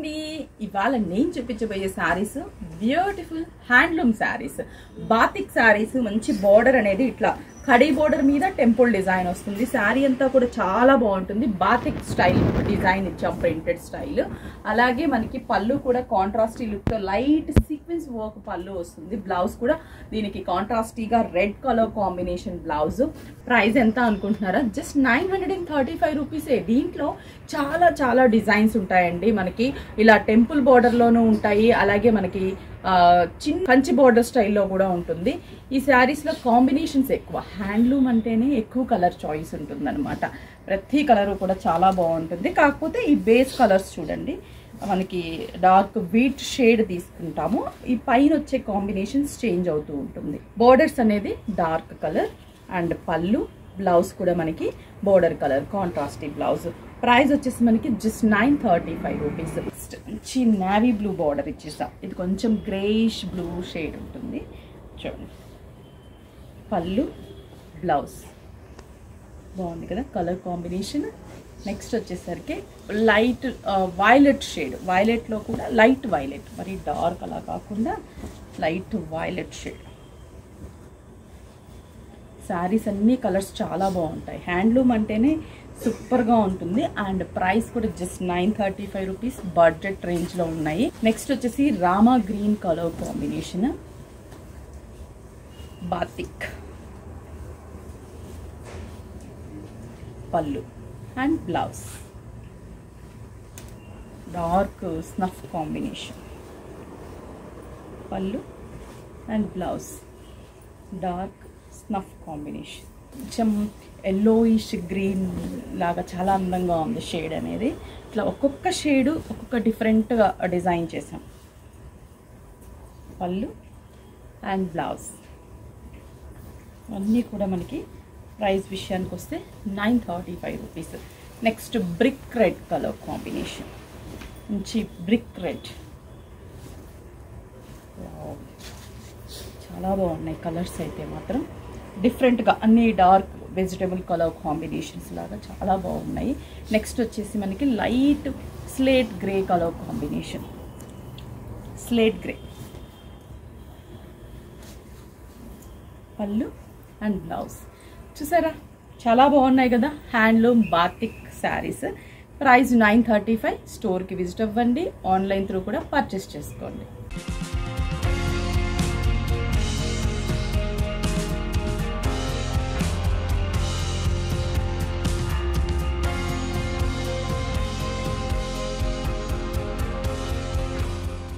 అండి ఇవాళ నేను చూపించబోయే saris beautiful handloom saris batik saris మంచి బోర్డర్ అనేది ఇట్లా కడీ బోర్డర్ మీద టెంపుల్ డిజైన్ వస్తుంది సారీ అంతా కూడా చాలా బాగుంటుంది బాతిక్ స్టైల్ డిజైన్ ఇచ్చాం ప్రింటెడ్ స్టైల్ అలాగే మనకి పళ్ళు కూడా కాంట్రాస్టీ లుక్ తో లైట్ సీక్వెన్స్ వర్క్ పళ్ళు వస్తుంది బ్లౌజ్ కూడా దీనికి కాంట్రాస్టీగా red colour combination blouse price ఎంత అనుకుంటున్నారా జస్ట్ 935 రూపీసే దీంట్లో చాలా చాలా డిజైన్స్ ఉంటాయండి మనకి ఇలా టెంపుల్ బోర్డర్ లోనూ ఉంటాయి అలాగే మనకి చిన్న కంచి బోర్డర్ స్టైల్లో కూడా ఉంటుంది ఈ శారీస్ లో కాంబినేషన్స్ ఎక్కువ హ్యాండ్లూమ్ అంటేనే ఎక్కువ కలర్ చాయిస్ ఉంటుంది అనమాట ప్రతి కలర్ కూడా చాలా బాగుంటుంది కాకపోతే ఈ బేస్ కలర్స్ చూడండి మనకి డార్క్ వీట్ షేడ్ తీసుకుంటాము ఈ పైన వచ్చే కాంబినేషన్స్ చేంజ్ అవుతూ ఉంటుంది బోర్డర్స్ అనేది డార్క్ కలర్ అండ్ పళ్ళు బ్లౌజ్ కూడా మనకి బోర్డర్ కలర్ కాంట్రాస్టీ బ్లౌజ్ ప్రైస్ వచ్చేసి మనకి జస్ట్ 935 రూపీస్ మంచి నేవీ బ్లూ బార్డర్ ఇచ్చేసాం ఇది కొంచెం గ్రేష్ బ్లూ షేడ్ ఉంటుంది చూడండి పళ్ళు బ్లౌజ్ బాగుంది కదా కలర్ కాంబినేషన్ నెక్స్ట్ వచ్చేసరికి లైట్ వైలెట్ షేడ్ వైలెట్లో కూడా లైట్ వైలెట్ మరి డార్క్ అలా కాకుండా లైట్ వైలెట్ షేడ్ శారీస్ అన్ని కలర్స్ చాలా బాగుంటాయి హ్యాండ్లూమ్ అంటేనే సూపర్గా ఉంటుంది అండ్ ప్రైస్ కూడా జస్ట్ 935 రూపీస్ బడ్జెట్ రేంజ్లో ఉన్నాయి నెక్స్ట్ వచ్చేసి Rama green colour combination batik పళ్ళు and blouse dark snuff combination పళ్ళు and blouse dark snuff combination కొంచెం ఎల్లోయిష్ గ్రీన్ లాగా చాలా అందంగా ఉంది షేడ్ అనేది ఇట్లా ఒక్కొక్క షేడు ఒక్కొక్క డిఫరెంట్గా డిజైన్ చేసాం పళ్ళు అండ్ బ్లౌజ్ అన్నీ కూడా మనకి ప్రైస్ విషయానికి వస్తే 935 rupees next brick red colour combination మంచి బ్రిక్ రెడ్ చాలా బాగున్నాయి కలర్స్ అయితే మాత్రం డిఫరెంట్గా అన్ని డార్క్ వెజిటబుల్ కలర్ కాంబినేషన్స్ లాగా చాలా బాగున్నాయి నెక్స్ట్ వచ్చేసి మనకి light slate grey colour combination slate grey పళ్ళు అండ్ బ్లౌజ్ చూసారా చాలా బాగున్నాయి కదా హ్యాండ్లూమ్ బాతిక్ శారీస్ ప్రైస్ 935 స్టోర్కి విజిట్ అవ్వండి ఆన్లైన్ త్రూ కూడా పర్చేస్ చేసుకోండి